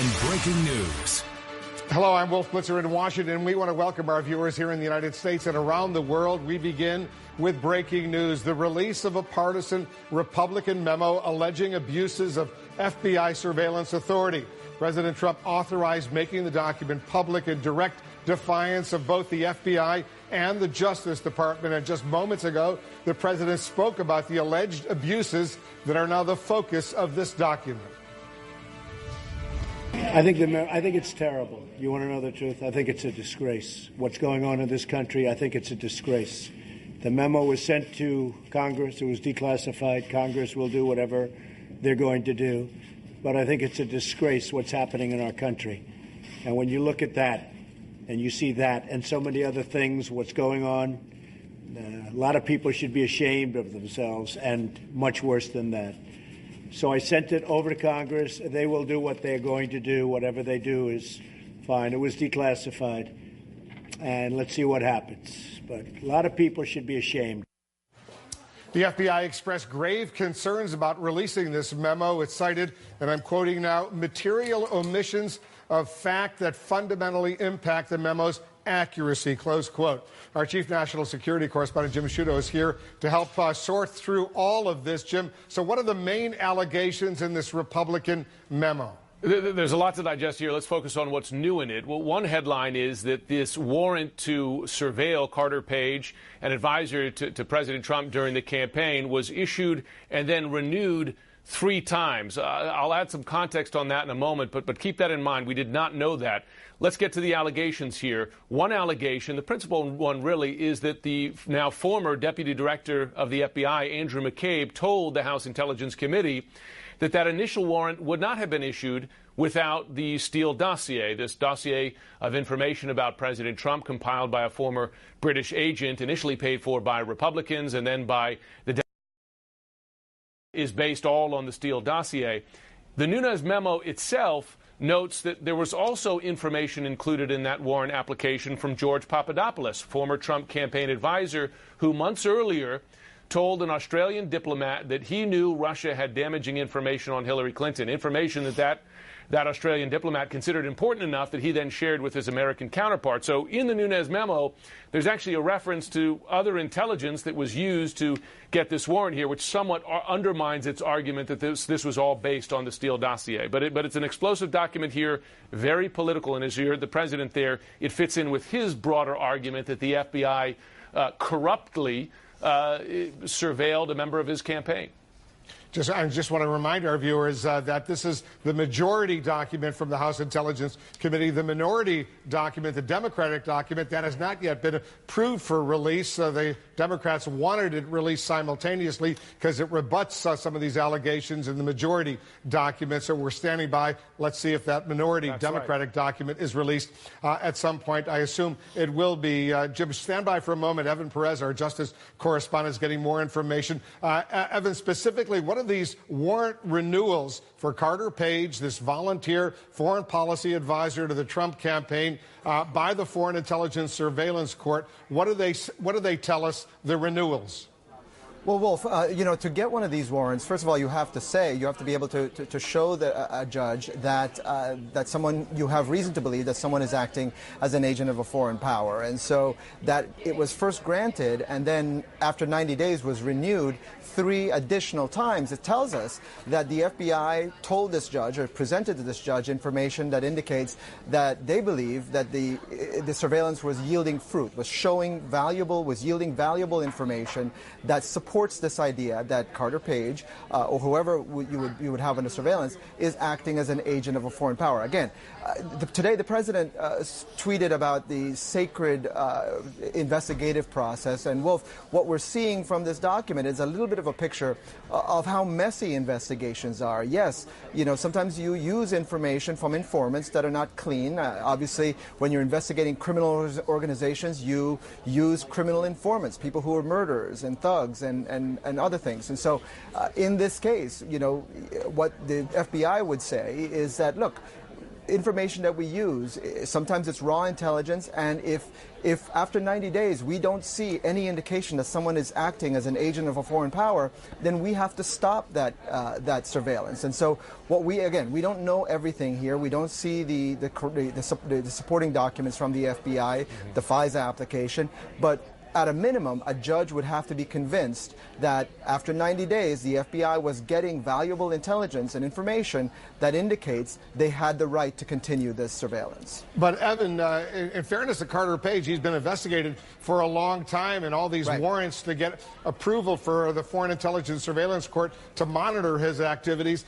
and breaking news. Hello, I'm Wolf Blitzer in Washington. We want to welcome our viewers here in the United States and around the world. We begin with breaking news. The release of a partisan Republican memo alleging abuses of FBI surveillance authority. President Trump authorized making the document public in direct defiance of both the FBI and the Justice Department. And just moments ago, the president spoke about the alleged abuses that are now the focus of this document. I think it's terrible. You want to know the truth? I think it's a disgrace. What's going on in this country, I think it's a disgrace. The memo was sent to Congress. It was declassified. Congress will do whatever they're going to do. But I think it's a disgrace what's happening in our country. And when you look at that and you see that and so many other things, what's going on, a lot of people should be ashamed of themselves, and much worse than that. So I sent it over to Congress. They will do what they're going to do. Whatever they do is fine. It was declassified. And let's see what happens. But a lot of people should be ashamed. The FBI expressed grave concerns about releasing this memo. It cited, and I'm quoting now, material omissions of fact that fundamentally impact the memo's accuracy, close quote. Our chief national security correspondent, Jim Sciutto, is here to help sort through all of this. Jim, so what are the main allegations in this Republican memo? There's a lot to digest here. Let's focus on what's new in it. Well, one headline is that this warrant to surveil Carter Page, an advisor to President Trump during the campaign, was issued and then renewed 3 times. I'll add some context on that in a moment, but keep that in mind. We did not know that. Let's get to the allegations here. One allegation, the principal one really, is that the now former deputy director of the FBI, Andrew McCabe, told the House Intelligence Committee that initial warrant would not have been issued without the Steele dossier, this dossier of information about President Trump compiled by a former British agent, initially paid for by Republicans and then by the is based all on the Steele dossier. The Nunes memo itself notes that there was also information included in that warrant application from George Papadopoulos, former Trump campaign advisor, who months earlier told an Australian diplomat that he knew Russia had damaging information on Hillary Clinton, information that Australian diplomat considered important enough that he then shared with his American counterpart. So in the Nunes memo, there's actually a reference to other intelligence that was used to get this warrant here, which somewhat undermines its argument that this was all based on the Steele dossier. But it's an explosive document here, very political, and as you heard the president there, it fits in with his broader argument that the FBI corruptly surveilled a member of his campaign. I just want to remind our viewers that this is the majority document from the House Intelligence Committee. The minority document, the Democratic document, that has not yet been approved for release. The Democrats wanted it released simultaneously because it rebuts some of these allegations in the majority document. So we're standing by. Let's see if that minority Democratic document is released at some point. I assume it will be. Jim, stand by for a moment. Evan Perez, our Justice correspondent, is getting more information. Evan, specifically, what are these warrant renewals for Carter Page, this volunteer foreign policy advisor to the Trump campaign, by the Foreign Intelligence Surveillance Court? What do they tell us, the renewals? Well, Wolf, to get one of these warrants, first of all, you have to be able to show a judge that someone, you have reason to believe that someone is acting as an agent of a foreign power. And so that it was first granted and then after 90 days was renewed 3 additional times. It tells us that the FBI told this judge or presented to this judge information that indicates that they believe that the surveillance was yielding fruit, was yielding valuable information that supports this idea that Carter Page or whoever you would have under surveillance is acting as an agent of a foreign power. Again, today the president tweeted about the sacred investigative process. And Wolf, what we're seeing from this document is a little bit of a picture of how messy investigations are. Yes, sometimes you use information from informants that are not clean. Obviously, when you're investigating criminal organizations, you use criminal informants, people who are murderers and thugs and other things. And so in this case, what the FBI would say is that, look, information that we use, sometimes it's raw intelligence, and if after 90 days we don't see any indication that someone is acting as an agent of a foreign power, then we have to stop that surveillance. And so we don't know everything here. We don't see the supporting documents from the FBI, the FISA application, but at a minimum, a judge would have to be convinced that after 90 days, the FBI was getting valuable intelligence and information that indicates they had the right to continue this surveillance. But Evan, in fairness to Carter Page, he's been investigated for a long time, and all these warrants to get approval for the Foreign Intelligence Surveillance Court to monitor his activities.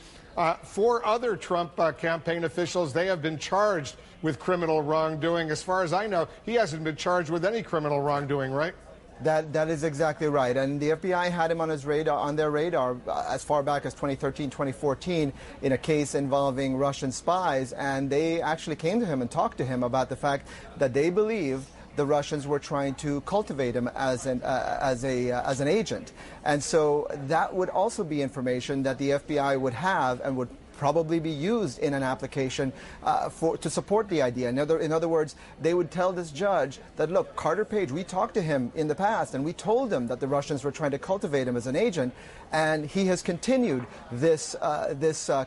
4 other Trump campaign officials, they have been charged with criminal wrongdoing. As far as I know, he hasn't been charged with any criminal wrongdoing, right? That is exactly right. And the FBI had him on their radar as far back as 2013, 2014 in a case involving Russian spies, and they actually came to him and talked to him about the fact that they believe the Russians were trying to cultivate him as an agent. And so that would also be information that the FBI would have and would probably be used in an application to support the idea. In other words, they would tell this judge that, look, Carter Page, we talked to him in the past and we told him that the Russians were trying to cultivate him as an agent, and he has continued this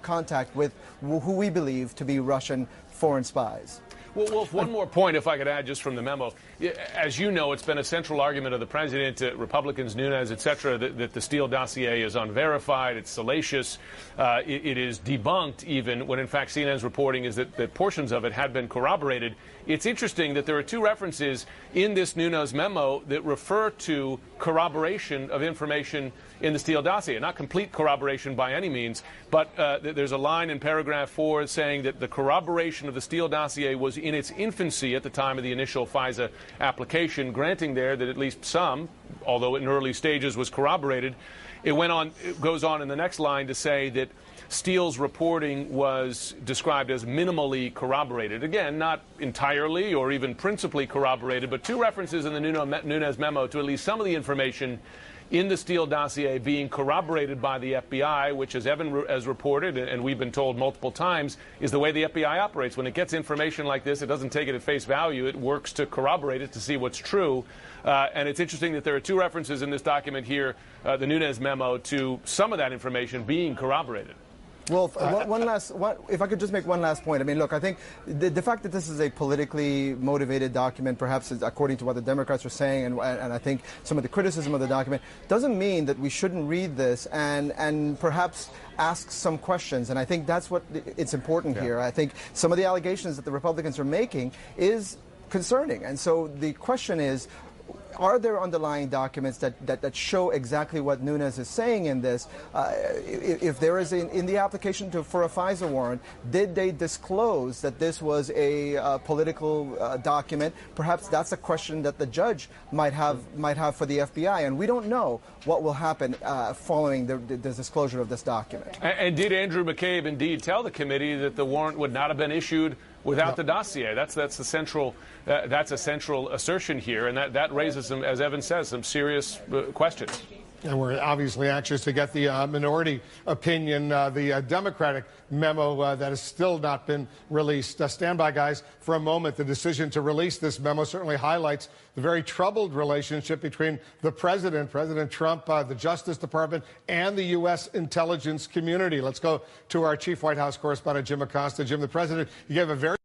contact with who we believe to be Russian foreign spies. Well, Wolf, one more point, if I could add just from the memo. As you know, it's been a central argument of the president, Republicans, Nunes, et cetera, that the Steele dossier is unverified, it's salacious, it is debunked even, when in fact CNN's reporting is that portions of it had been corroborated. It's interesting that there are 2 references in this Nunes memo that refer to corroboration of information in the Steele dossier. Not complete corroboration by any means, but there's a line in paragraph 4 saying that the corroboration of the Steele dossier was in its infancy at the time of the initial FISA application, granting there that at least some, although in early stages, was corroborated. It goes on in the next line to say that Steele's reporting was described as minimally corroborated. Again, not entirely or even principally corroborated, but 2 references in the Nunes memo to at least some of the information in the Steele dossier being corroborated by the FBI, which, as Evan has reported, and we've been told multiple times, is the way the FBI operates. When it gets information like this, it doesn't take it at face value. It works to corroborate it, to see what's true. And it's interesting that there are 2 references in this document here, the Nunes memo, to some of that information being corroborated. Well, if I could just make one last point. I mean, look, I think the fact that this is a politically motivated document, perhaps according to what the Democrats are saying, and I think some of the criticism of the document, doesn't mean that we shouldn't read this and perhaps ask some questions. And I think that's what it's important here. I think some of the allegations that the Republicans are making is concerning. And so the question is, are there underlying documents that show exactly what Nunes is saying in this? If there is in the application for a FISA warrant, did they disclose that this was a political document? Perhaps that's a question that the judge might have for the FBI, and we don't know what will happen following the disclosure of this document. And did Andrew McCabe indeed tell the committee that the warrant would not have been issued without the dossier? That's a central assertion here, and that raises some, as Evan says, some serious questions. And we're obviously anxious to get the minority opinion, the Democratic memo that has still not been released. Stand by, guys, for a moment. The decision to release this memo certainly highlights the very troubled relationship between the president, President Trump, the Justice Department, and the U.S. intelligence community. Let's go to our chief White House correspondent, Jim Acosta. Jim, the president, you gave a very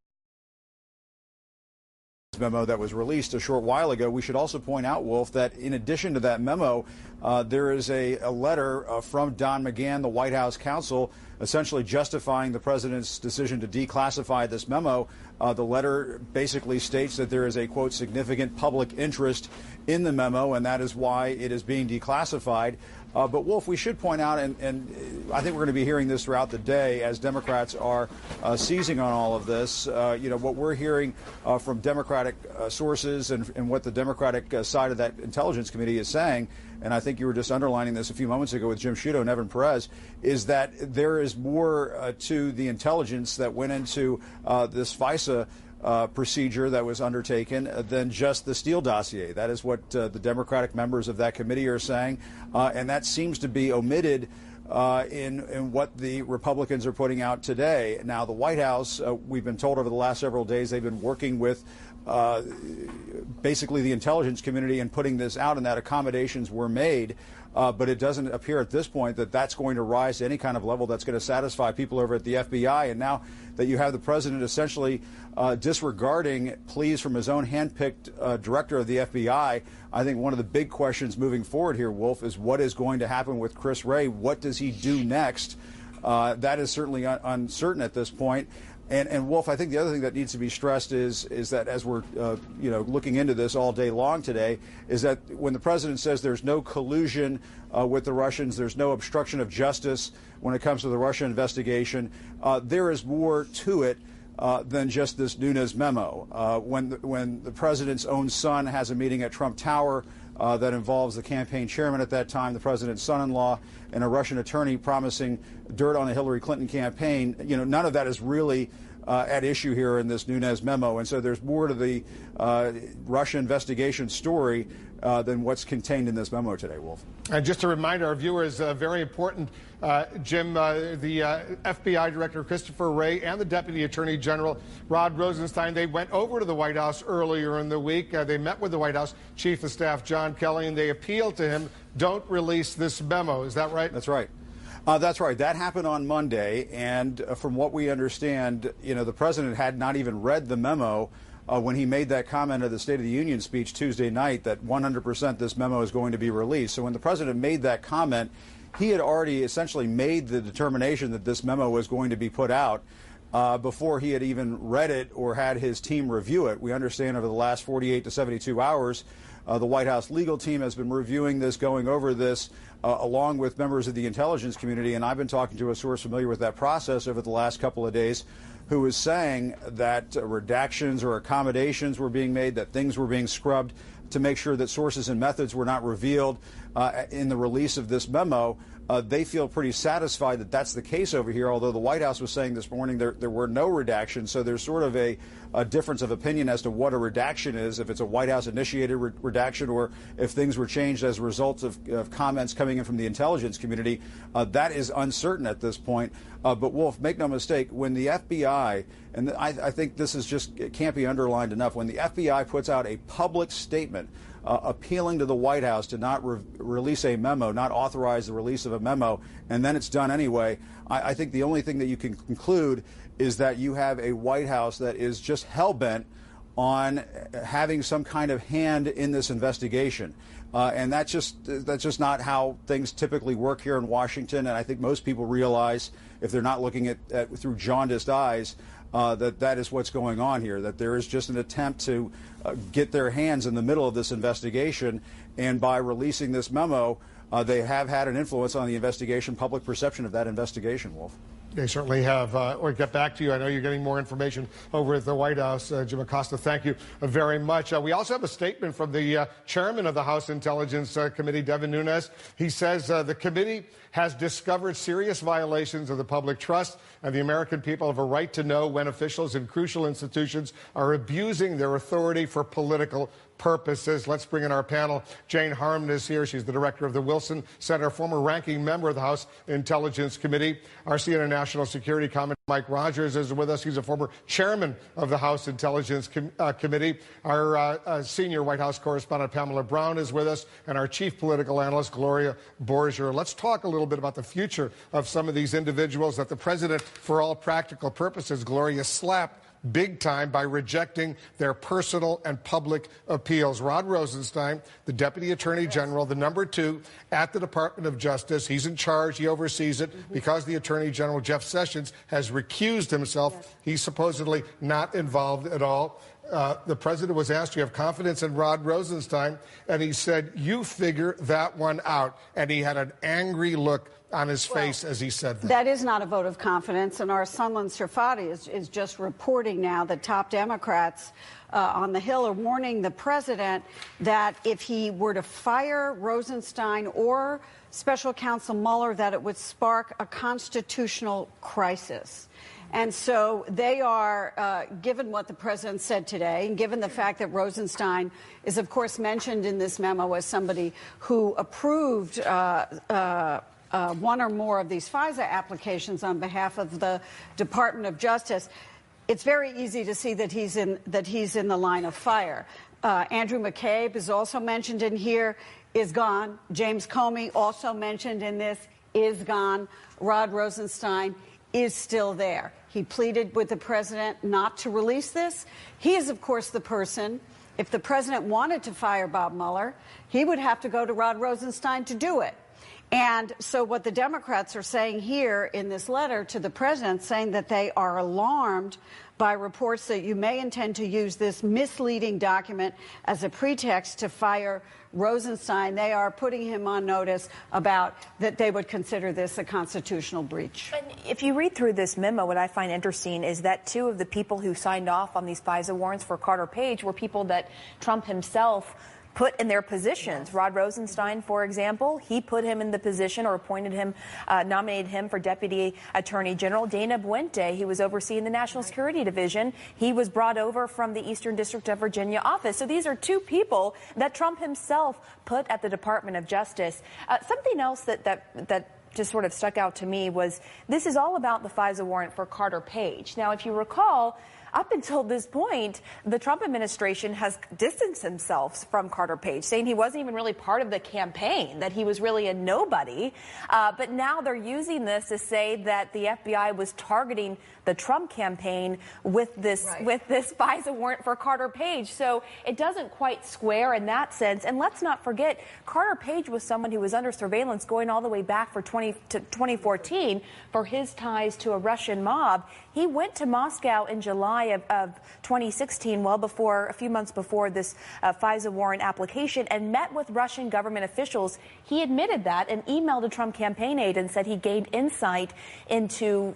memo that was released a short while ago. We should also point out, Wolf, that in addition to that memo, there is a letter from Don McGahn, the White House counsel, essentially justifying the president's decision to declassify this memo. The letter basically states that there is a, quote, significant public interest in the memo, and that is why it is being declassified. But, Wolf, we should point out, and I think we're going to be hearing this throughout the day as Democrats are seizing on all of this. What we're hearing from Democratic sources and what the Democratic side of that Intelligence Committee is saying, and I think you were just underlining this a few moments ago with Jim Sciutto and Evan Perez, is that there is more to the intelligence that went into this FISA procedure that was undertaken than just the Steele dossier. That is what the Democratic members of that committee are saying, and that seems to be omitted in what the Republicans are putting out today. Now, the White House, we've been told over the last several days, they've been working with basically the intelligence community and putting this out, and that accommodations were made. But it doesn't appear at this point that that's going to rise to any kind of level that's going to satisfy people over at the FBI. And now that you have the president essentially disregarding pleas from his own handpicked director of the FBI, I think one of the big questions moving forward here, Wolf, is what is going to happen with Chris Wray? What does he do next? That is certainly uncertain at this point. And Wolf, I think the other thing that needs to be stressed is that as we're looking into this all day long today, is that when the president says there's no collusion with the Russians, there's no obstruction of justice when it comes to the Russia investigation, there is more to it than just this Nunes memo. When the president's own son has a meeting at Trump Tower that involves the campaign chairman at that time, the president's son-in-law, and a Russian attorney promising dirt on the Hillary Clinton campaign, none of that is really at issue here in this Nunes memo. And so there's more to the Russia investigation story than what's contained in this memo today, Wolf. And just to remind our viewers, very important, Jim, the FBI Director Christopher Wray and the Deputy Attorney General Rod Rosenstein, they went over to the White House earlier in the week. They met with the White House Chief of Staff John Kelly, and they appealed to him, don't release this memo. Is that right? That's right. That's right. That happened on Monday, and from what we understand, the president had not even read the memo when he made that comment at the State of the Union speech Tuesday night that 100% this memo is going to be released. So when the president made that comment, he had already essentially made the determination that this memo was going to be put out before he had even read it or had his team review it. We understand over the last 48 to 72 hours, the White House legal team has been reviewing this, going over this, along with members of the intelligence community. And I've been talking to a source familiar with that process over the last couple of days who was saying that redactions or accommodations were being made, that things were being scrubbed to make sure that sources and methods were not revealed in the release of this memo. They feel pretty satisfied that that's the case over here, although the White House was saying this morning there were no redactions. So there's sort of a difference of opinion as to what a redaction is, if it's a White House-initiated redaction or if things were changed as a result of comments coming in from the intelligence community. That is uncertain at this point. But, Wolf, make no mistake, when the FBI, and I think this is just, it can't be underlined enough, when the FBI puts out a public statement appealing to the White House to not release a memo, not authorize the release of a memo, and then it's done anyway, I think the only thing that you can conclude is that you have a White House that is just hell-bent on having some kind of hand in this investigation. And that's just not how things typically work here in Washington. And I think most people realize, if they're not looking at through jaundiced eyes, that is what's going on here, that there is just an attempt to get their hands in the middle of this investigation. And by releasing this memo, they have had an influence on the investigation, public perception of that investigation, Wolf. They certainly have. We'll get back to you. I know you're getting more information over at the White House. Jim Acosta, thank you very much. We also have a statement from the chairman of the House Intelligence Committee, Devin Nunes. He says the committee has discovered serious violations of the public trust, and the American people have a right to know when officials in crucial institutions are abusing their authority for political purposes. Let's bring in our panel. Jane Harmon is here. She's the director of the Wilson Center, former ranking member of the House Intelligence Committee. Our CNN National Security Comment, Mike Rogers, is with us. He's a former chairman of the House Intelligence Committee. Our senior White House correspondent, Pamela Brown, is with us, and our chief political analyst, Gloria Borger. Let's talk a little bit about the future of some of these individuals that the president, for all practical purposes, Gloria, slapped big time by rejecting their personal and public appeals. Rod Rosenstein, the Deputy Attorney General, the #2 at the Department of Justice. He's in charge. He oversees it because the Attorney General, Jeff Sessions, has recused himself. He's supposedly not involved at all. The president was asked, do you have confidence in Rod Rosenstein? And he said, you figure that one out. And he had an angry look on his face as he said that. That is not a vote of confidence. And our Sunland Sirfati is just reporting now that top Democrats on the Hill are warning the president that if he were to fire Rosenstein or Special Counsel Mueller, that it would spark a constitutional crisis. And so they are, given what the president said today, and given the fact that Rosenstein is, of course, mentioned in this memo as somebody who approved one or more of these FISA applications on behalf of the Department of Justice, it's very easy to see that he's in the line of fire. Andrew McCabe is also mentioned in here, is gone. James Comey, also mentioned in this, is gone. Rod Rosenstein is still there. He pleaded with the president not to release this. He is, of course, the person, if the president wanted to fire Bob Mueller, he would have to go to Rod Rosenstein to do it. And so what the Democrats are saying here in this letter to the president, saying that they are alarmed by reports that you may intend to use this misleading document as a pretext to fire Rosenstein, they are putting him on notice about that they would consider this a constitutional breach. And if you read through this memo, what I find interesting is that two of the people who signed off on these FISA warrants for Carter Page were people that Trump himself put in their positions. Rod Rosenstein, for example, he put him in the position or appointed him, nominated him for Deputy Attorney General. Dana Buente, he was overseeing the National Security Division. He was brought over from the Eastern District of Virginia office. So these are two people that Trump himself put at the Department of Justice. Something else that just sort of stuck out to me was this is all about the FISA warrant for Carter Page. Now, if you recall, up until this point, the Trump administration has distanced himself from Carter Page, saying he wasn't even really part of the campaign, that he was really a nobody. But now they're using this to say that the FBI was targeting the Trump campaign with this FISA warrant for Carter Page. So it doesn't quite square in that sense. And let's not forget, Carter Page was someone who was under surveillance going all the way back to 2014 for his ties to a Russian mob. He went to Moscow in July of 2016, a few months before this FISA warrant application, and met with Russian government officials. He admitted that and emailed a Trump campaign aide and said he gained insight into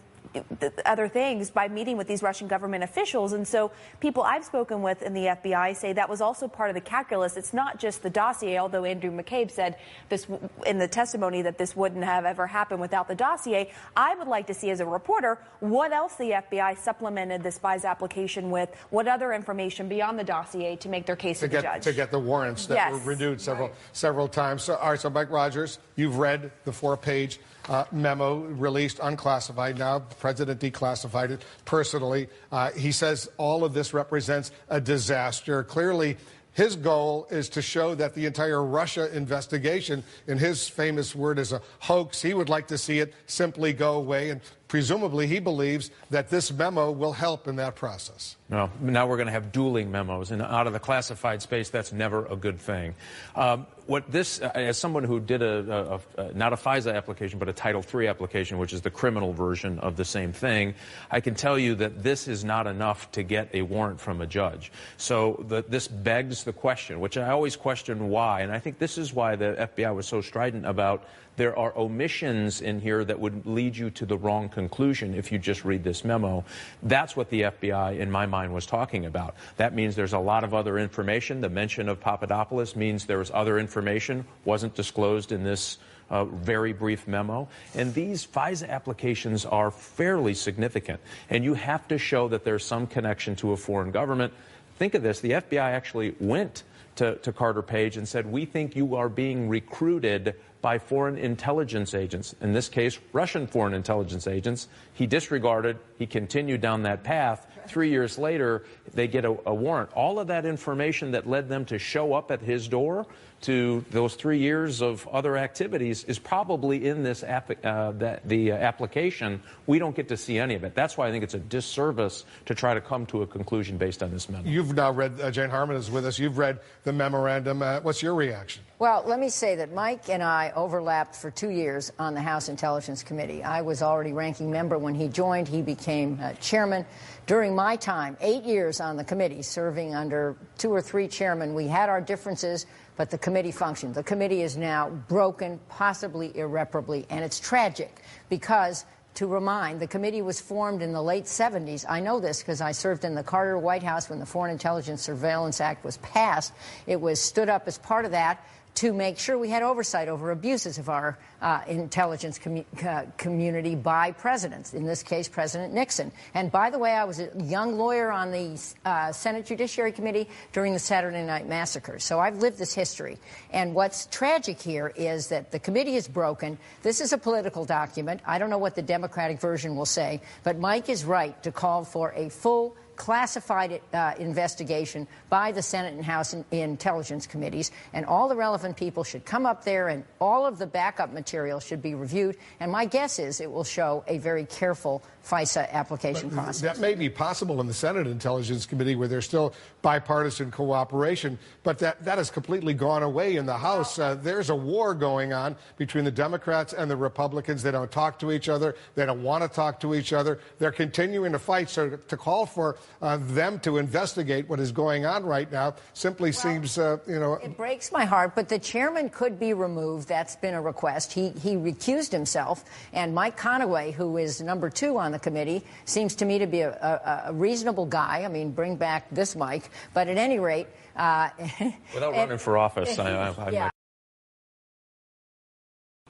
other things by meeting with these Russian government officials. And so people I've spoken with in the FBI say that was also part of the calculus. It's not just the dossier, although Andrew McCabe said this in the testimony that this wouldn't have ever happened without the dossier. I would like to see as a reporter what else the FBI supplemented this FISA application with, what other information beyond the dossier to make their case to the judge. To get the warrants that were renewed several times. So, all right, so Mike Rogers, you've read the 4-page memo released unclassified. Now the president declassified it personally. He says all of this represents a disaster. Clearly, his goal is to show that the entire Russia investigation, in his famous word, is a hoax. He would like to see it simply go away, and presumably he believes that this memo will help in that process. No, now we're going to have dueling memos, and out of the classified space, that's never a good thing. As someone who did not a FISA application, but a Title III application, which is the criminal version of the same thing, I can tell you that this is not enough to get a warrant from a judge. So this begs the question, which I always question why, and I think this is why the FBI was so strident about there are omissions in here that would lead you to the wrong conclusion if you just read this memo. That's what the FBI, in my mind, was talking about. That means there's a lot of other information. The mention of Papadopoulos means there was other information, wasn't disclosed in this very brief memo. And these FISA applications are fairly significant. And you have to show that there's some connection to a foreign government. Think of this. The FBI actually went to Carter Page and said, we think you are being recruited by foreign intelligence agents, in this case, Russian foreign intelligence agents. He disregarded, he continued down that path. 3 years later, they get a warrant. All of that information that led them to show up at his door to those 3 years of other activities is probably in this application. We don't get to see any of it. That's why I think it's a disservice to try to come to a conclusion based on this memo. You've now read, Jane Harman is with us, you've read the memorandum. What's your reaction? Well, let me say that Mike and I overlapped for 2 years on the House Intelligence Committee. I was already ranking member when he joined. He became chairman. During my time, 8 years on the committee, serving under 2 or 3 chairmen, we had our differences, but the committee functioned. The committee is now broken, possibly irreparably, and it's tragic because, to remind, the committee was formed in the late 70s. I know this because I served in the Carter White House when the Foreign Intelligence Surveillance Act was passed. It was stood up as part of that to make sure we had oversight over abuses of our intelligence community by presidents, in this case, President Nixon. And by the way, I was a young lawyer on the Senate Judiciary Committee during the Saturday Night Massacre. So I've lived this history. And what's tragic here is that the committee is broken. This is a political document. I don't know what the Democratic version will say, but Mike is right to call for a full classified investigation by the Senate and House Intelligence Committees, and all the relevant people should come up there, and all of the backup material should be reviewed. And my guess is it will show a very careful FISA application process. That may be possible in the Senate Intelligence Committee, where there's still bipartisan cooperation, but that has completely gone away in the House. There's a war going on between the Democrats and the Republicans. They don't talk to each other. They don't want to talk to each other. They're continuing to fight. So to call for them to investigate what is going on right now simply seems, It breaks my heart, but the chairman could be removed. That's been a request. He recused himself, and Mike Conaway, who is number 2 on the committee, seems to me to be a reasonable guy. I mean, bring back this Mike. But at any rate... without running for office, I might...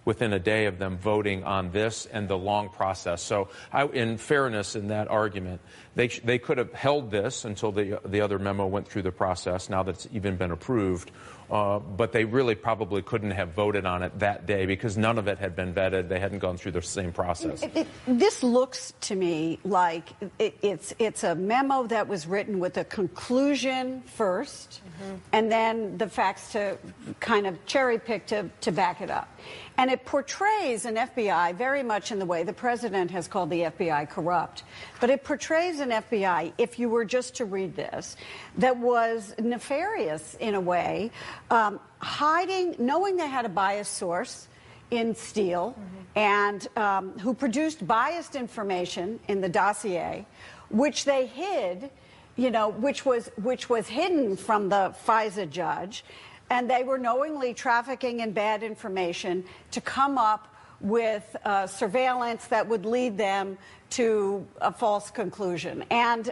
Within a day of them voting on this and the long process. So in fairness in that argument, they could have held this until the other memo went through the process, now that it's even been approved. But they really probably couldn't have voted on it that day because none of it had been vetted. They hadn't gone through the same process. This looks to me like it's a memo that was written with a conclusion first, and then the facts to kind of cherry pick to back it up. And it portrays an FBI very much in the way the president has called the FBI corrupt. But it portrays an FBI, if you were just to read this, that was nefarious in a way, hiding, knowing they had a biased source in Steele, and who produced biased information in the dossier, which they hid, which was hidden from the FISA judge. And they were knowingly trafficking in bad information to come up with surveillance that would lead them to a false conclusion. And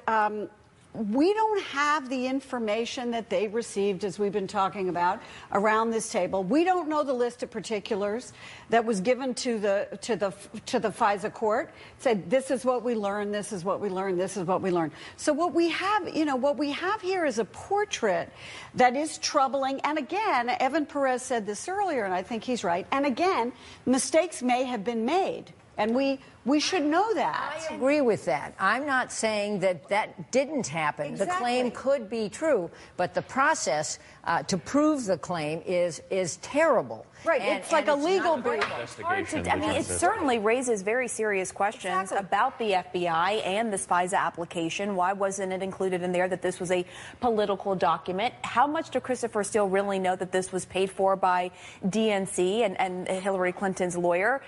we don't have the information that they received, as we've been talking about, around this table. We don't know the list of particulars that was given to the FISA court. It said, this is what we learned, this is what we learned, this is what we learned. So what we have, what we have here is a portrait that is troubling. And again, Evan Perez said this earlier, and I think he's right. And again, mistakes may have been made. And we should know that. I agree with that. I'm not saying that didn't happen. Exactly. The claim could be true, but the process to prove the claim is terrible. Right, it's like a legal breach. It certainly raises very serious questions about the FBI and this FISA application. Why wasn't it included in there that this was a political document? How much did Christopher Steele really know that this was paid for by DNC and Hillary Clinton's lawyer?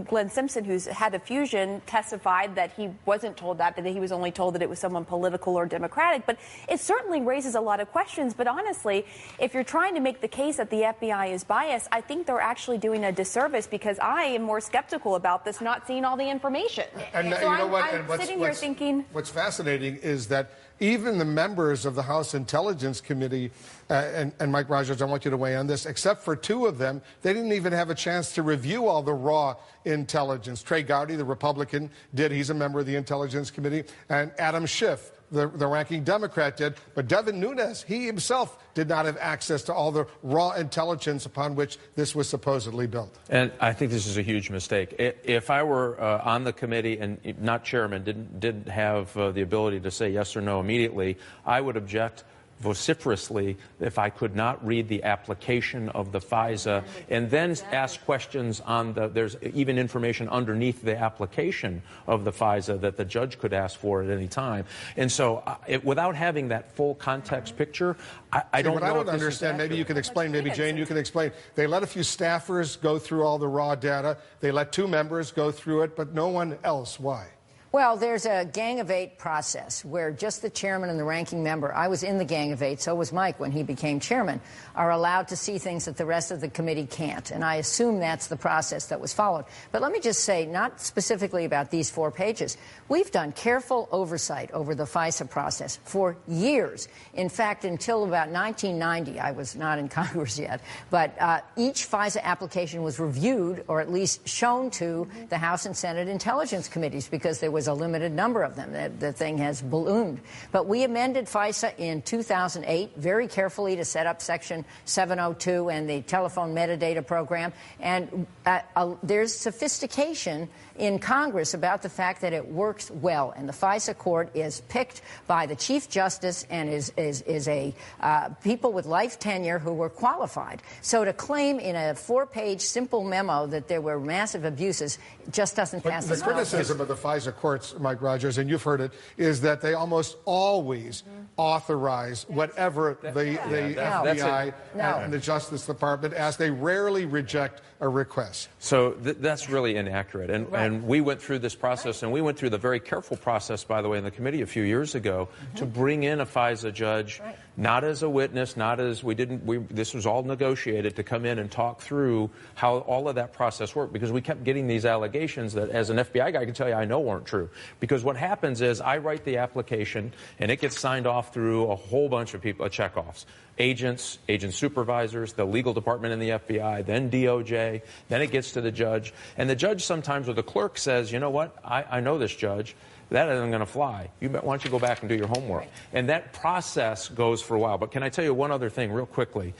Glenn Simpson, who's had a fusion, testified that he wasn't told that he was only told that it was someone political or Democratic. But it certainly raises a lot of questions. But honestly, if you're trying to make the case that the FBI is biased, I think they're actually doing a disservice, because I am more skeptical about this, not seeing all the information. And so I'm sitting here thinking... What's fascinating is that even the members of the House Intelligence Committee, and Mike Rogers, I want you to weigh on this, except for 2 of them, they didn't even have a chance to review all the raw intelligence. Trey Gowdy, the Republican, did. He's a member of the Intelligence Committee. And Adam Schiff, the ranking Democrat, did. But Devin Nunes, he himself did not have access to all the raw intelligence upon which this was supposedly built. And I think this is a huge mistake. If I were on the committee and not chairman, didn't have the ability to say yes or no immediately, I would object vociferously if I could not read the application of the FISA and then ask questions on there's even information underneath the application of the FISA that the judge could ask for at any time. And so without having that full context picture, I don't know. I don't understand. Maybe you can explain. Maybe Jane, you can explain. They let a few staffers go through all the raw data. They let 2 members go through it, but no one else. Why? Well, there's a Gang of Eight process where just the chairman and the ranking member, I was in the Gang of Eight, so was Mike when he became chairman, are allowed to see things that the rest of the committee can't. And I assume that's the process that was followed. But let me just say, not specifically about these 4 pages, we've done careful oversight over the FISA process for years. In fact, until about 1990, I was not in Congress yet, but each FISA application was reviewed or at least shown to the House and Senate Intelligence Committees because there was a limited number of them. The thing has ballooned. But we amended FISA in 2008 very carefully to set up Section 702 and the telephone metadata program. And there's sophistication in Congress about the fact that it works well. And the FISA court is picked by the Chief Justice and is a people with life tenure who were qualified. So to claim in a 4-page simple memo that there were massive abuses just doesn't pass the criticism of the FISA courts, Mike Rogers, and you've heard it, is that they almost always authorize whatever the FBI and the Justice Department ask. They rarely reject a request. So that's really inaccurate. And we went through this process, and we went through the very careful process, by the way, in the committee a few years ago to bring in a FISA judge, not as a witness, not as this was all negotiated to come in and talk through how all of that process worked, because we kept getting these allegations that, as an FBI guy, I can tell you I know weren't true. Because what happens is I write the application, and it gets signed off through a whole bunch of people, checkoffs. Agents, agent supervisors, the legal department in the FBI, then DOJ, then it gets to the judge. And the judge sometimes, or the clerk, says, you know what, I know this judge. That isn't going to fly. Why don't you go back and do your homework? And that process goes for a while. But can I tell you one other thing real quickly?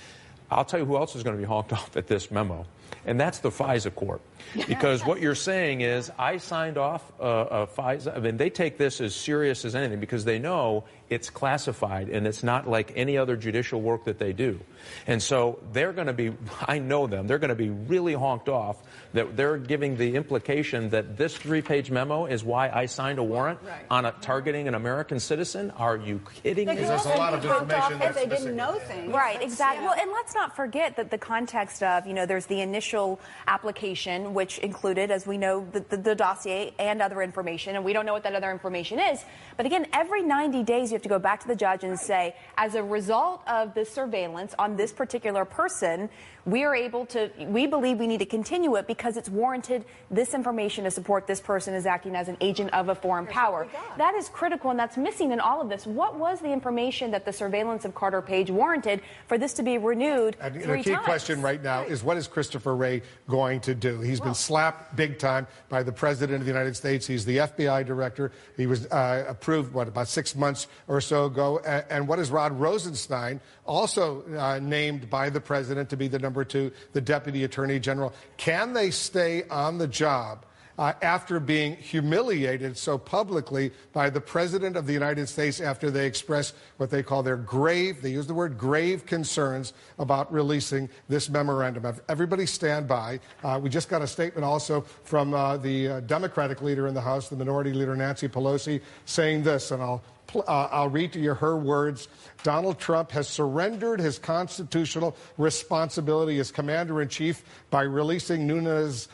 I'll tell you who else is going to be honked off at this memo. And that's the FISA court. Because what you're saying is I signed off a FISA. I mean, they take this as serious as anything because they know it's classified and it's not like any other judicial work that they do. And so they're going to be, I know them, they're going to be really honked off that they're giving the implication that this 3-page memo is why I signed a warrant on targeting an American citizen. Are you kidding me? There's a lot of information that they didn't know things. Right, exactly. Well, and let's not forget that the context of, there's the initial application, which included, as we know, the dossier and other information, and we don't know what that other information is. But again, every 90 days you have to go back to the judge and say, as a result of this surveillance on this particular person, we believe we need to continue it because it's warranted this information to support this person as acting as an agent of a foreign power. That is critical, and that's missing in all of this. What was the information that the surveillance of Carter Page warranted for this to be renewed 3 times? The key question right now is, what is Christopher Wray going to do? He's been slapped big time by the President of the United States. He's the FBI director. He was approved, about 6 months or so ago. And what is Rod Rosenstein, also named by the President to be the number 2, the Deputy Attorney General? Can they stay on the job after being humiliated so publicly by the President of the United States after they express what they call their grave, they use the word grave, concerns about releasing this memorandum? Everybody stand by. We just got a statement also from the Democratic leader in the House, the Minority Leader Nancy Pelosi, saying this, and I'll read to you her words. Donald Trump has surrendered his constitutional responsibility as commander-in-chief by releasing Nunes'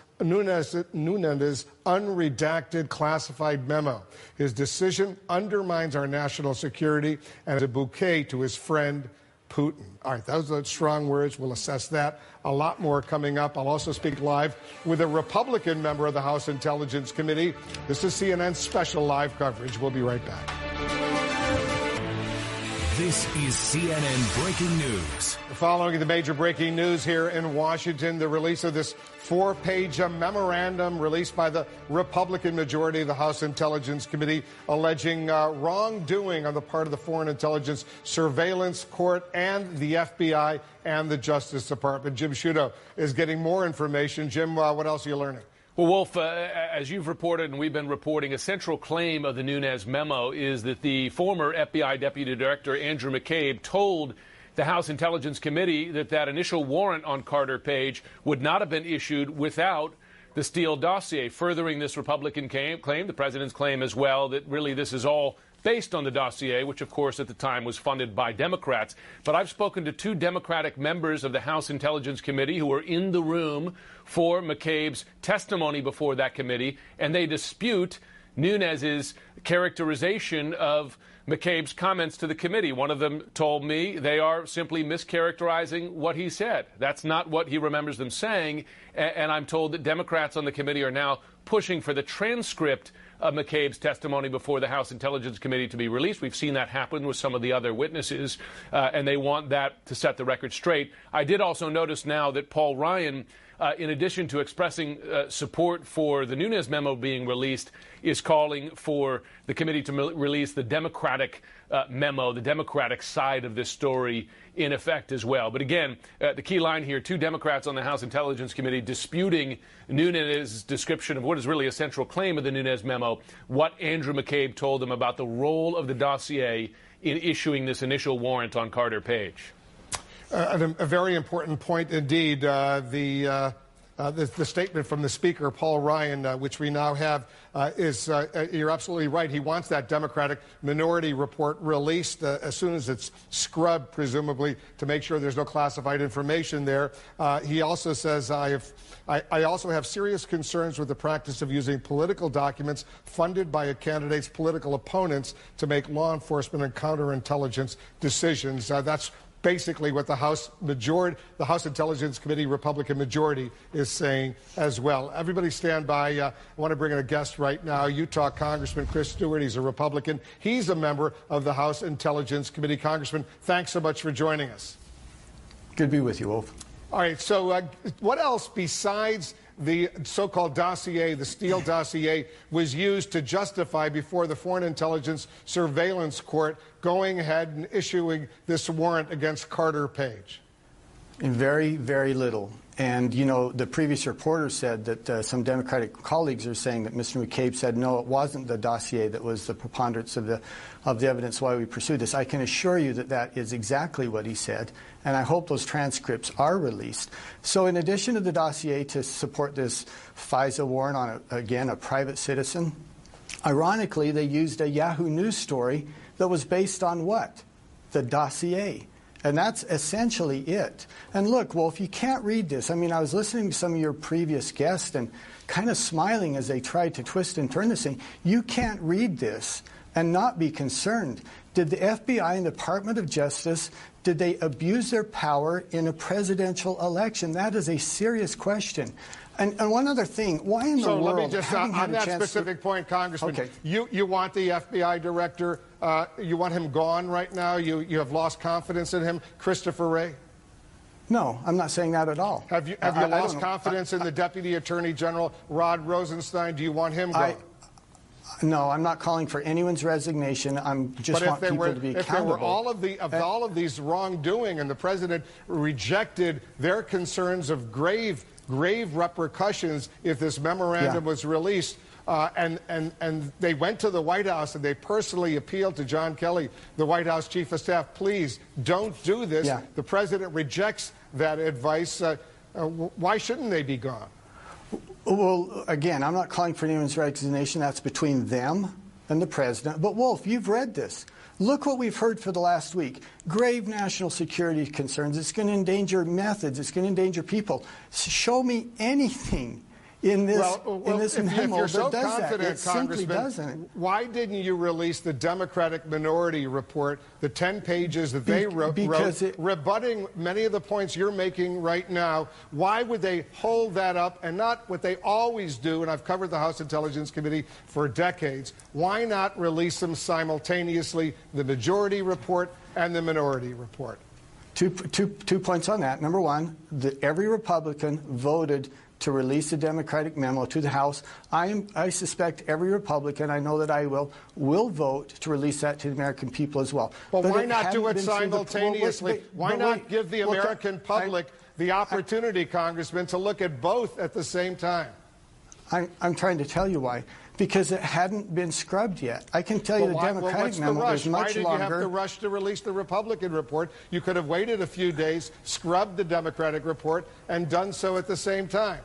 unredacted classified memo. His decision undermines our national security and is a bouquet to his friend Putin. All right, those are strong words. We'll assess that. A lot more coming up. I'll also speak live with a Republican member of the House Intelligence Committee. This is CNN's special live coverage. We'll be right back. This is CNN Breaking News. Following the major breaking news here in Washington, the release of this 4-page memorandum released by the Republican majority of the House Intelligence Committee alleging wrongdoing on the part of the Foreign Intelligence Surveillance Court and the FBI and the Justice Department. Jim Sciutto is getting more information. Jim, what else are you learning? Well, Wolf, as you've reported and we've been reporting, a central claim of the Nunes memo is that the former FBI Deputy Director Andrew McCabe told the House Intelligence Committee that initial warrant on Carter Page would not have been issued without the Steele dossier, furthering this Republican claim, the president's claim as well, that really this is all based on the dossier, which, of course, at the time was funded by Democrats. But I've spoken to 2 Democratic members of the House Intelligence Committee who were in the room for McCabe's testimony before that committee, and they dispute Nunes's characterization of McCabe's comments to the committee. One of them told me they are simply mischaracterizing what he said. That's not what he remembers them saying. And I'm told that Democrats on the committee are now pushing for the transcript of McCabe's testimony before the House Intelligence Committee to be released. We've seen that happen with some of the other witnesses, and they want that to set the record straight. I did also notice now that Paul Ryan, in addition to expressing support for the Nunes memo being released, is calling for the committee to release the Democratic memo, the Democratic side of this story, in effect as well. But again, the key line here, 2 Democrats on the House Intelligence Committee disputing Nunes' description of what is really a central claim of the Nunes memo, what Andrew McCabe told them about the role of the dossier in issuing this initial warrant on Carter Page. A very important point indeed. The statement from the Speaker, Paul Ryan, which we now have, is you're absolutely right. He wants that Democratic minority report released as soon as it's scrubbed, presumably, to make sure there's no classified information there. He also says, I also have serious concerns with the practice of using political documents funded by a candidate's political opponents to make law enforcement and counterintelligence decisions. That's basically what the House Intelligence Committee Republican majority is saying as well. Everybody stand by. I want to bring in a guest right now, Utah Congressman Chris Stewart. He's a Republican. He's a member of the House Intelligence Committee. Congressman, thanks so much for joining us. Good to be with you, Wolf. All right, so what else besides the so-called dossier, the Steele dossier, was used to justify before the Foreign Intelligence Surveillance Court going ahead and issuing this warrant against Carter Page? Very, very little. And, you know, the previous reporter said that some Democratic colleagues are saying that Mr. McCabe said, no, it wasn't the dossier that was the preponderance of the evidence why we pursued this. I can assure you that that is exactly what he said, and I hope those transcripts are released. So in addition to the dossier to support this FISA warrant on, again, a private citizen, ironically, they used a Yahoo News story that was based on what? The dossier. And that's essentially it. And look, Wolf, you can't read this. I mean, I was listening to some of your previous guests and kind of smiling as they tried to twist and turn this thing. You can't read this and not be concerned. Did the FBI and the Department of Justice, did they abuse their power in a presidential election? That is a serious question. And one other thing, why in the world... So let me just, on that specific point, Congressman, okay. you want the FBI director, you want him gone right now? You have lost confidence in him, Christopher Wray? No, I'm not saying that at all. Have you lost confidence in the Deputy Attorney General, Rod Rosenstein? Do you want him gone? No, I'm not calling for anyone's resignation. I'm just want people to be accountable. If there were all of these wrongdoing and the president rejected their concerns of grave repercussions if this memorandum was released, and they went to the White House and they personally appealed to John Kelly, the White House Chief of Staff, please don't do this. Yeah. The president rejects that advice. Why shouldn't they be gone? Well, again, I'm not calling for anyone's resignation. That's between them and the president. But, Wolf, you've read this. Look what we've heard for the last week. Grave national security concerns. It's going to endanger methods. It's going to endanger people. Show me anything in this memo that does that. It simply doesn't. Why didn't you release the Democratic Minority Report, the 10 pages that they wrote, rebutting many of the points you're making right now? Why would they hold that up and not what they always do? And I've covered the House Intelligence Committee for decades. Why not release them simultaneously, the Majority Report and the Minority Report? Two points on that. Number one, every Republican voted to release the Democratic memo to the House. I suspect every Republican, I know that I will vote to release that to the American people as well. Well, why not do it simultaneously? Why not give the American public the opportunity, Congressman, to look at both at the same time? I'm trying to tell you why. Because it hadn't been scrubbed yet. I can tell you the Democratic memo is much longer. Why did you have to rush to release the Republican report? You could have waited a few days, scrubbed the Democratic report, and done so at the same time.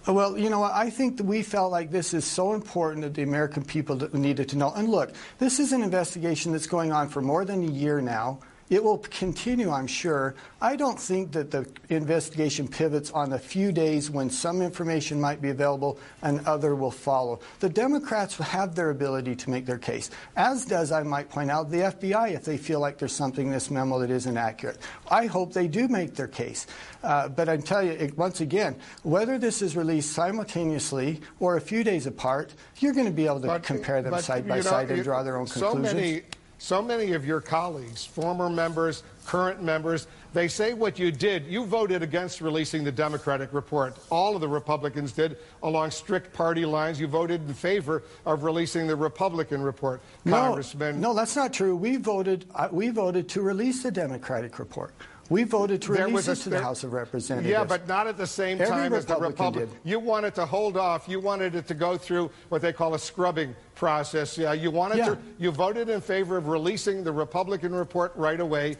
Well, you know what? I think that we felt like this is so important that the American people needed to know. And look, this is an investigation that's going on for more than a year now. It will continue, I'm sure. I don't think that the investigation pivots on a few days when some information might be available and other will follow. The Democrats have their ability to make their case, as does, I might point out, the FBI if they feel like there's something in this memo that isn't accurate. I hope they do make their case. But I tell you, once again, whether this is released simultaneously or a few days apart, you're going to be able to compare them side by side and draw their own conclusions. So many of your colleagues, former members, current members, they say what you did. You voted against releasing the Democratic report. All of the Republicans did along strict party lines. You voted in favor of releasing the Republican report. Congressman. No, that's not true. We voted to release the Democratic report. We voted to release it to the House of Representatives. Yeah, but not at the same time as the Republican. You wanted to hold off. You wanted it to go through what they call a scrubbing process. You wanted to. You voted in favor of releasing the Republican report right away.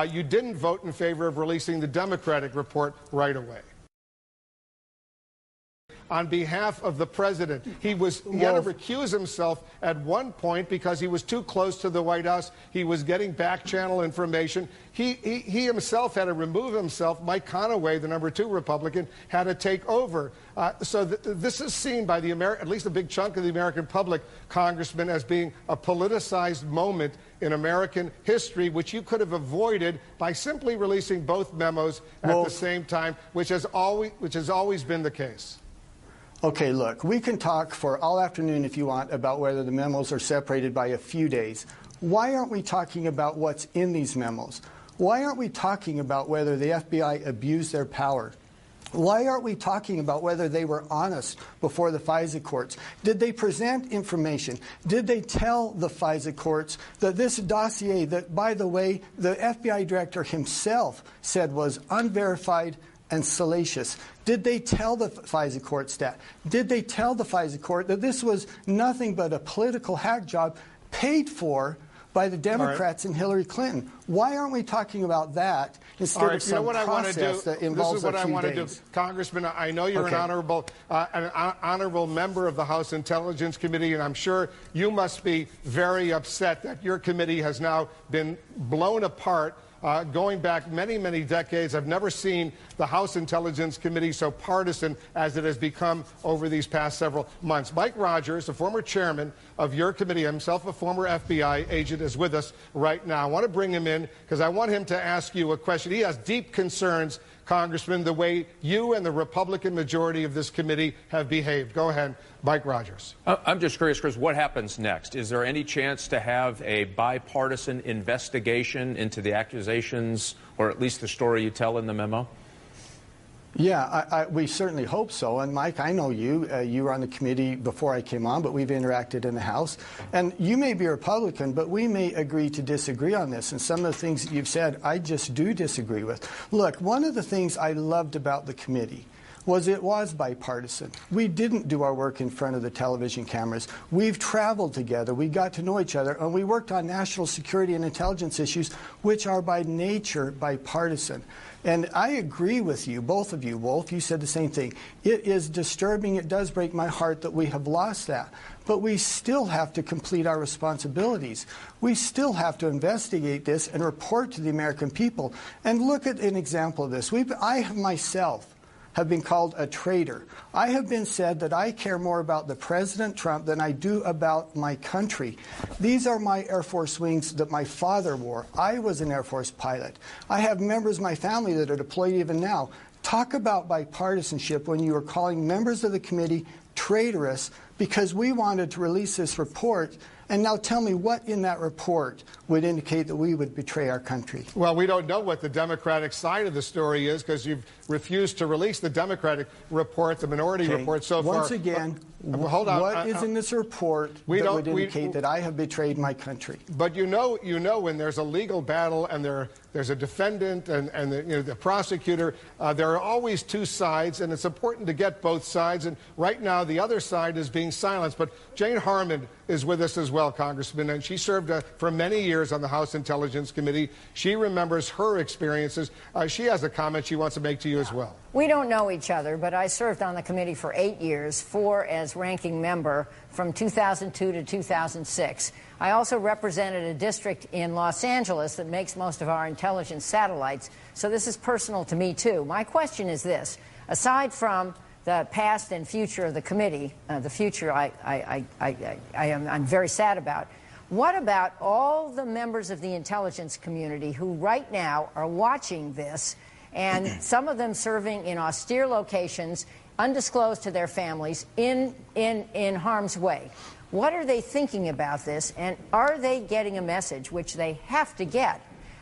You didn't vote in favor of releasing the Democratic report right away. On behalf of the president, he had to recuse himself at one point because he was too close to the White House. He was getting back channel information. He himself had to remove himself. Mike Conaway, the number 2 Republican, had to take over. So this is seen by at least a big chunk of the American public, Congressman, as being a politicized moment in American history, which you could have avoided by simply releasing both memos at the same time, which has always been the case. Okay, look, we can talk for all afternoon if you want about whether the memos are separated by a few days. Why aren't we talking about what's in these memos? Why aren't we talking about whether the FBI abused their power? Why aren't we talking about whether they were honest before the FISA courts? Did they present information? Did they tell the FISA courts that this dossier that, by the way, the FBI director himself said was unverified and salacious? Did they tell the FISA court that? Did they tell the FISA court that this was nothing but a political hack job paid for by the Democrats and Hillary Clinton? Why aren't we talking about that instead of some process that involves a few days? This is what I want to do. Congressman, I know you're an honorable member of the House Intelligence Committee, and I'm sure you must be very upset that your committee has now been blown apart. Going back many, many decades, I've never seen the House Intelligence Committee so partisan as it has become over these past several months. Mike Rogers, the former chairman of your committee, himself a former FBI agent, is with us right now. I want to bring him in because I want him to ask you a question. He has deep concerns, Congressman, the way you and the Republican majority of this committee have behaved. Go ahead, Mike Rogers. I'm just curious, Chris, what happens next? Is there any chance to have a bipartisan investigation into the accusations, or at least the story you tell in the memo? Yeah, we certainly hope so. And Mike, I know you. You were on the committee before I came on, but we've interacted in the House. And you may be a Republican, but we may agree to disagree on this. And some of the things that you've said, I just do disagree with. Look, one of the things I loved about the committee was it was bipartisan. We didn't do our work in front of the television cameras. We've traveled together. We got to know each other, and we worked on national security and intelligence issues, which are by nature bipartisan. And I agree with you, both of you, Wolf. You said the same thing. It is disturbing. It does break my heart that we have lost that. But we still have to complete our responsibilities. We still have to investigate this and report to the American people. And look at an example of this. I myself have been called a traitor. I have been said that I care more about the President Trump than I do about my country. These are my Air Force wings that my father wore. I was an Air Force pilot. I have members of my family that are deployed even now. Talk about bipartisanship when you are calling members of the committee traitorous because we wanted to release this report. And now tell me what in that report would indicate that we would betray our country. Well, we don't know what the Democratic side of the story is because you've refused to release the Democratic report, the minority report so far. Once again, hold on. What is in this report that would indicate that I have betrayed my country? But you know when there's a legal battle and there's a defendant and the prosecutor, there are always two sides, and it's important to get both sides. And right now, the other side is being silenced. But Jane Harman is with us as well, Congressman, and she served for many years on the House Intelligence Committee. She remembers her experiences. She has a comment she wants to make to you you as well. We don't know each other, but I served on the committee for 8 years, 4 as ranking member from 2002 to 2006. I also represented a district in Los Angeles that makes most of our intelligence satellites, so this is personal to me, too. My question is this. Aside from the past and future of the committee, the future I'm very sad about, what about all the members of the intelligence community who right now are watching this, and some of them serving in austere locations, undisclosed to their families, in harm's way? What are they thinking about this, and are they getting a message, which they have to get,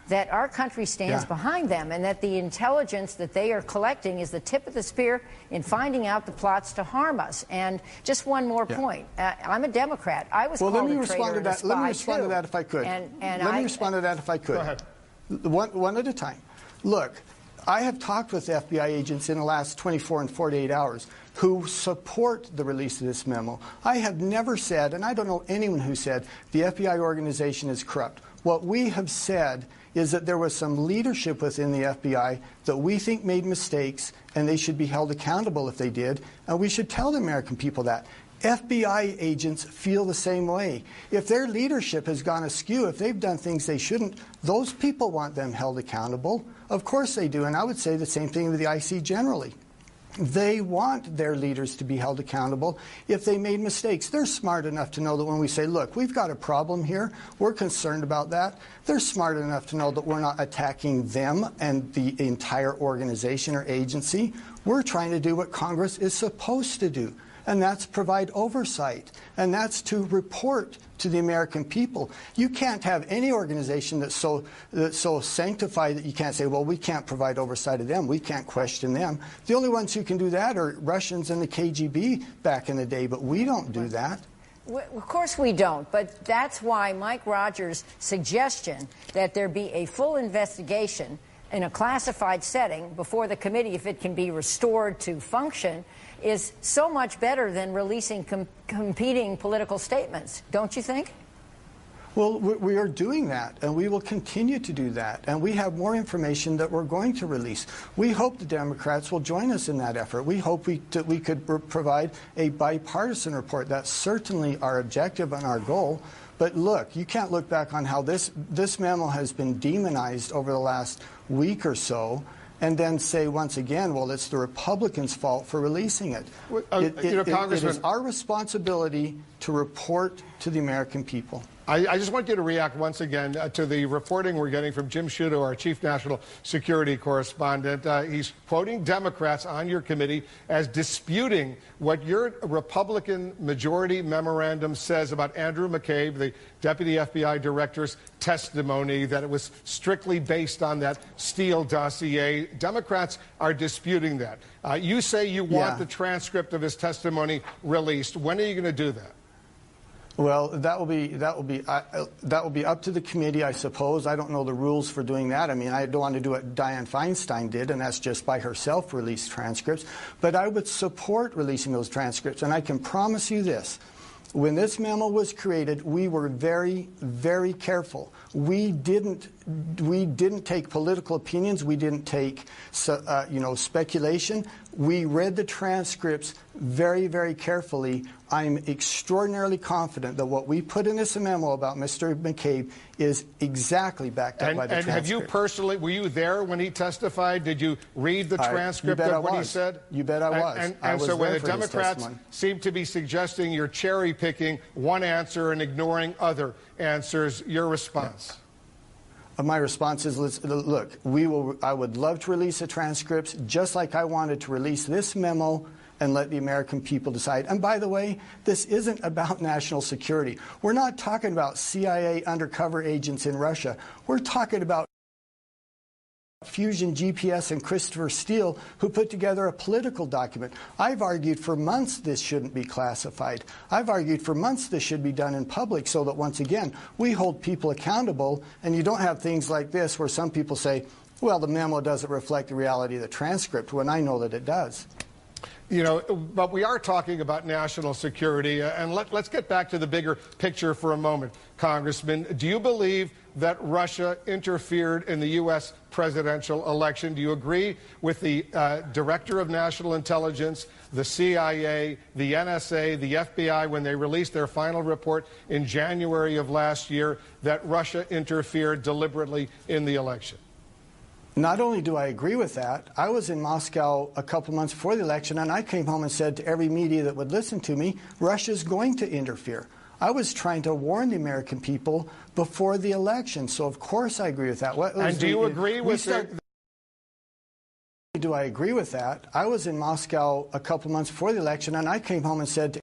that our country stands behind them, and that the intelligence that they are collecting is the tip of the spear in finding out the plots to harm us? And just one more point. I'm a Democrat. I was called a traitor and a spy, Let me respond to that if I could. Let me respond to that if I could. Go ahead. One at a time. Look, I have talked with FBI agents in the last 24 and 48 hours who support the release of this memo. I have never said, and I don't know anyone who said, the FBI organization is corrupt. What we have said is that there was some leadership within the FBI that we think made mistakes, and they should be held accountable if they did, and we should tell the American people that. FBI agents feel the same way. If their leadership has gone askew, if they've done things they shouldn't, those people want them held accountable. Of course they do, and I would say the same thing with the IC generally. They want their leaders to be held accountable if they made mistakes. They're smart enough to know that when we say, look, we've got a problem here, we're concerned about that, they're smart enough to know that we're not attacking them and the entire organization or agency. We're trying to do what Congress is supposed to do, and that's provide oversight, and that's to report to the American people. You can't have any organization that's so sanctified that you can't say, well, we can't provide oversight of them, we can't question them. The only ones who can do that are Russians and the KGB back in the day, but we don't do that. Of course we don't, but that's why Mike Rogers' suggestion that there be a full investigation in a classified setting before the committee, if it can be restored to function, is so much better than releasing competing political statements, don't you think? Well, we are doing that, and we will continue to do that, and we have more information that we're going to release. We hope the Democrats will join us in that effort. We hope that we could provide a bipartisan report. That's certainly our objective and our goal. But look, you can't look back on how this memo has been demonized over the last week or so and then say once again, well, it's the Republicans' fault for releasing it. It is our responsibility to report to the American people. I just want you to react once again to the reporting we're getting from Jim Sciutto, our chief national security correspondent. He's quoting Democrats on your committee as disputing what your Republican majority memorandum says about Andrew McCabe, the deputy FBI director's testimony, that it was strictly based on that Steele dossier. Democrats are disputing that. You say you want the transcript of his testimony released. When are you going to do that? Well, that will be up to the committee, I suppose. I don't know the rules for doing that. I mean, I don't want to do what Dianne Feinstein did, and that's just by herself release transcripts. But I would support releasing those transcripts, and I can promise you this. When this memo was created, we were very, very careful. We didn't take political opinions. We didn't take, speculation. We read the transcripts very, very carefully. I'm extraordinarily confident that what we put in this memo about Mr. McCabe is exactly backed up by the transcript. And have you personally, were you there when he testified? Did you read the transcript of what he said? You bet I was. And so when the Democrats seem to be suggesting you're cherry-picking one answer and ignoring other answers, your response? My response is, look, I would love to release the transcripts just like I wanted to release this memo and let the American people decide. And by the way, this isn't about national security. We're not talking about CIA undercover agents in Russia. We're talking about Fusion GPS and Christopher Steele, who put together a political document. I've argued for months this shouldn't be classified. I've argued for months this should be done in public so that, once again, we hold people accountable, and you don't have things like this where some people say, well, the memo doesn't reflect the reality of the transcript, when I know that it does. You know, but we are talking about national security, and let's get back to the bigger picture for a moment, Congressman. Do you believe that Russia interfered in the U.S. presidential election. Do you agree with the Director of National Intelligence, the CIA, the NSA, the FBI, when they released their final report in January of last year, that Russia interfered deliberately in the election? Not only do I agree with that, I was in Moscow a couple months before the election, and I came home and said to every media that would listen to me, Russia's going to interfere. I was trying to warn the American people before the election, so of course I agree with that. And do you agree with Do I agree with that? I was in Moscow a couple months before the election, and I came home and said to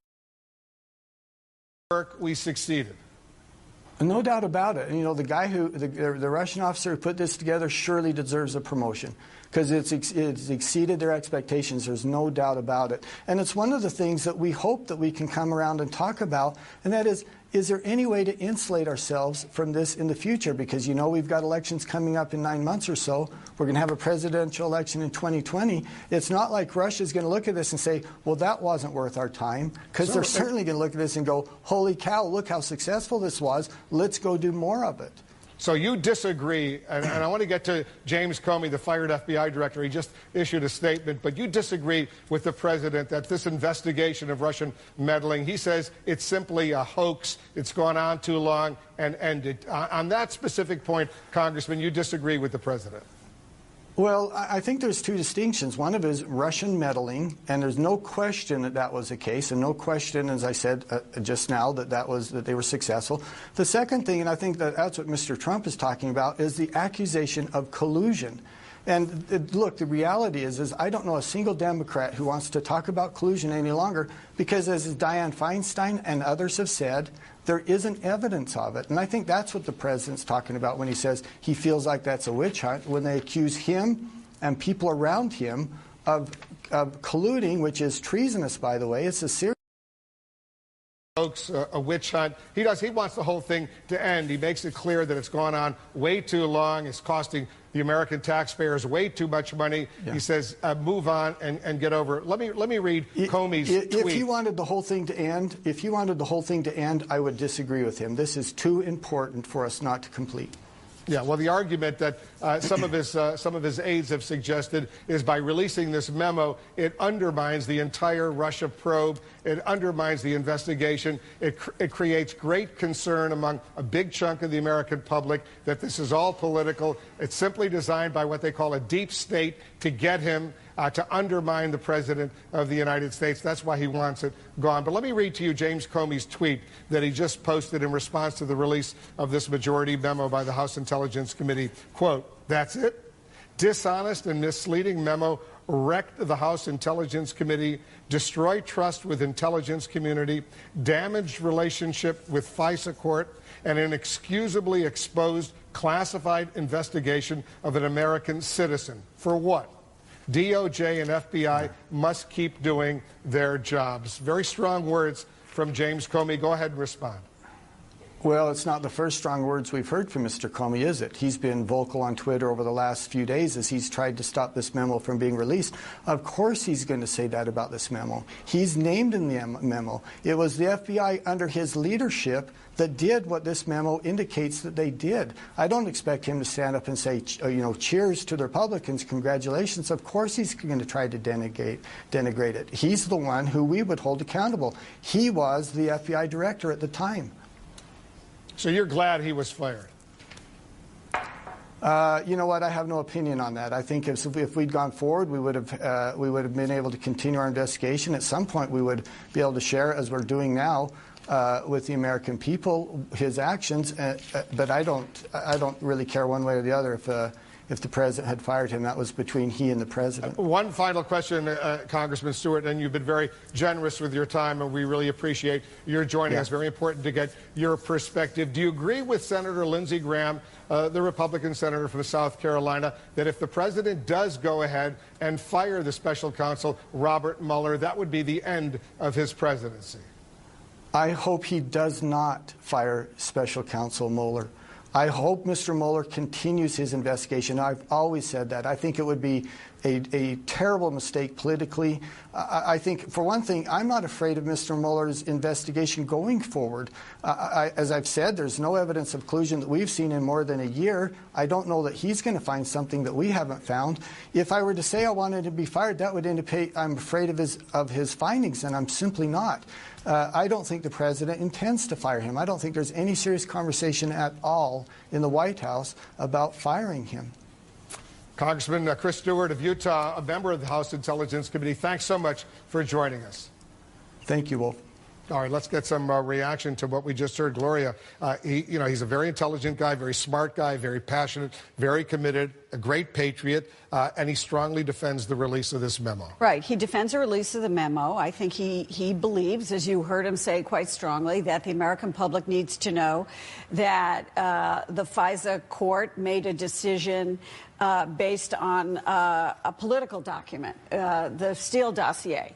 we succeeded. No doubt about it. And, you know, the guy who, the Russian officer who put this together surely deserves a promotion because it's exceeded their expectations. There's no doubt about it. And it's one of the things that we hope that we can come around and talk about, and that is there any way to insulate ourselves from this in the future? Because, you know, we've got elections coming up in 9 months or so. We're going to have a presidential election in 2020. It's not like Russia's going to look at this and say, well, that wasn't worth our time, because they're certainly going to look at this and go, holy cow, look how successful this was. Let's go do more of it. So you disagree, and I want to get to James Comey, the fired FBI director. He just issued a statement, but you disagree with the president that this investigation of Russian meddling, he says it's simply a hoax, it's gone on too long, and ended. On that specific point, Congressman, you disagree with the president. Well, I think there's two distinctions. One of is Russian meddling, and there's no question that that was the case, and no question, as I said just now, that they were successful. The second thing, and I think that's what Mr. Trump is talking about, is the accusation of collusion. And look, the reality is I don't know a single Democrat who wants to talk about collusion any longer because, as Dianne Feinstein and others have said, there isn't evidence of it. And I think that's what the president's talking about when he says he feels like that's a witch hunt, when they accuse him and people around him of colluding, which is treasonous, by the way. It's a serious folks, a witch hunt. He wants the whole thing to end. He makes it clear that it's gone on way too long. It's costing the American taxpayers way too much money. Yeah. He says, move on and get over it. Let me read Comey's tweet. If he wanted the whole thing to end, I would disagree with him. This is too important for us not to complete. Yeah, well, the argument that some of his aides have suggested is by releasing this memo, it undermines the entire Russia probe. It undermines the investigation. It creates great concern among a big chunk of the American public that this is all political. It's simply designed by what they call a deep state to get him to undermine the President of the United States. That's why he wants it gone. But let me read to you James Comey's tweet that he just posted in response to the release of this majority memo by the House Intelligence Committee. Quote, "That's it? Dishonest and misleading memo wrecked the House Intelligence Committee, destroyed trust with intelligence community, damaged relationship with FISA court, and inexcusably exposed classified investigation of an American citizen. For what? DOJ and FBI must keep doing their jobs." Very strong words from James Comey. Go ahead and respond. Well, it's not the first strong words we've heard from Mr. Comey, is it? He's been vocal on Twitter over the last few days as he's tried to stop this memo from being released. Of course he's going to say that about this memo. He's named in the memo. It was the FBI under his leadership that did what this memo indicates that they did. I don't expect him to stand up and say, cheers to the Republicans, congratulations. Of course he's going to try to denigrate it. He's the one who we would hold accountable. He was the FBI director at the time. So you're glad he was fired? You know what? I have no opinion on that. I think if we'd gone forward, we would have been able to continue our investigation. At some point, we would be able to share, as we're doing now, with the American people, his actions. But I don't really care one way or the other if the president had fired him. That was between he and the president. One final question, Congressman Stewart, and you've been very generous with your time, and we really appreciate your joining us. Very important to get your perspective. Do you agree with Senator Lindsey Graham, the Republican senator from South Carolina, that if the president does go ahead and fire the special counsel, Robert Mueller, that would be the end of his presidency? I hope he does not fire special counsel Mueller. I hope Mr. Mueller continues his investigation. I've always said that. I think it would be a terrible mistake politically. I think, for one thing, I'm not afraid of Mr. Mueller's investigation going forward. As I've said, there's no evidence of collusion that we've seen in more than a year. I don't know that he's going to find something that we haven't found. If I were to say I wanted to be fired, that would indicate I'm afraid of his findings, and I'm simply not. I don't think the president intends to fire him. I don't think there's any serious conversation at all in the White House about firing him. Congressman Chris Stewart of Utah, a member of the House Intelligence Committee, thanks so much for joining us. Thank you, Wolf. All right, let's get some reaction to what we just heard. Gloria, he's a very intelligent guy, very smart guy, very passionate, very committed, a great patriot, and he strongly defends the release of this memo. Right. He defends the release of the memo. I think he believes, as you heard him say quite strongly, that the American public needs to know that the FISA court made a decision based on a political document, the Steele dossier.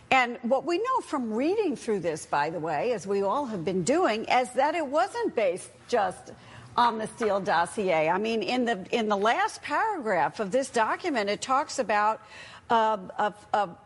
And what we know from reading through this, by the way, as we all have been doing, is that it wasn't based just on the Steele dossier. I mean, in the last paragraph of this document, it talks about a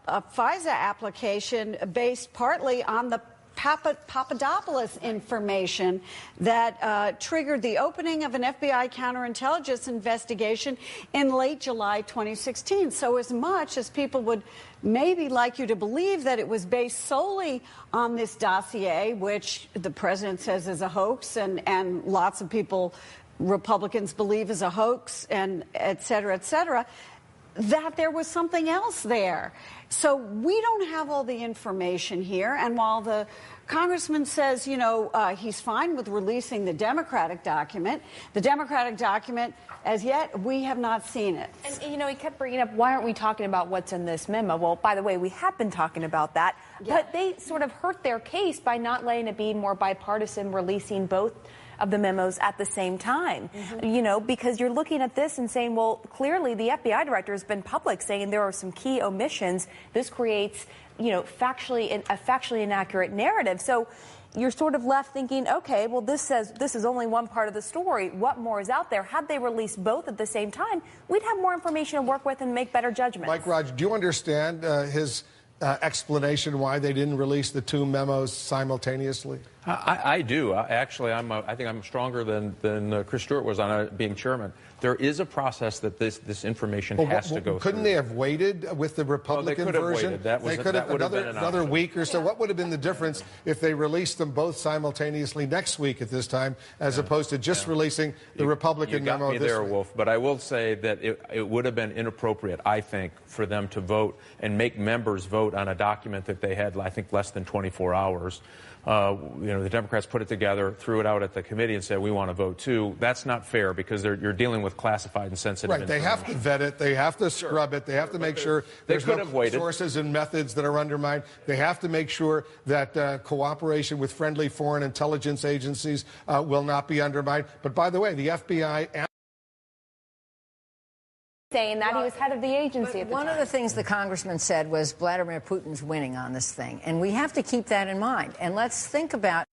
FISA application based partly on the Papadopoulos information that triggered the opening of an FBI counterintelligence investigation in late July 2016. So as much as people would maybe like you to believe that it was based solely on this dossier, which the president says is a hoax, and lots of people, Republicans, believe is a hoax, and et cetera, that there was something else there. So we don't have all the information here. And while the congressman says, he's fine with releasing the Democratic document, as yet, we have not seen it. And, he kept bringing up, why aren't we talking about what's in this memo? Well, by the way, we have been talking about that. Yeah. But they sort of hurt their case by not letting it be more bipartisan, releasing both of the memos at the same time, because you're looking at this and saying, well, clearly the FBI director has been public saying there are some key omissions. This creates, a factually inaccurate narrative. So you're sort of left thinking, okay, well, this says this is only one part of the story. What more is out there? Had they released both at the same time, we'd have more information to work with and make better judgments. Mike Rogers, do you understand his explanation why they didn't release the two memos simultaneously? I do. Actually, I think I'm stronger than Chris Stewart was on being chairman. There is a process that this information has to go through. Couldn't they have waited with the Republican version? They could have waited. Another week or so. What would have been the difference if they released them both simultaneously next week at this time, as opposed to just releasing the Republican memo this week? You got me there, Wolf. But I will say that it would have been inappropriate, I think, for them to vote and make members vote on a document that they had, I think, less than 24 hours. The Democrats put it together, threw it out at the committee, and said, we want to vote too. That's not fair, because you're dealing with classified and sensitive information. They have to vet it. They have to scrub it. They have to make sure there's no sources and methods that are undermined. They have to make sure that cooperation with friendly foreign intelligence agencies will not be undermined. But by the way, the FBI... saying that he was head of the agency at the time. One of the things the congressman said was Vladimir Putin's winning on this thing, and we have to keep that in mind. And let's think about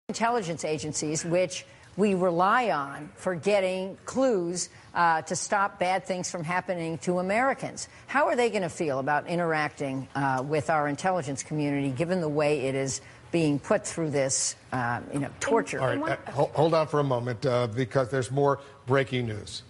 intelligence agencies, which we rely on for getting clues to stop bad things from happening to Americans. How are they going to feel about interacting with our intelligence community, given the way it is being put through this, torture? All right, hold on for a moment, because there's more breaking news.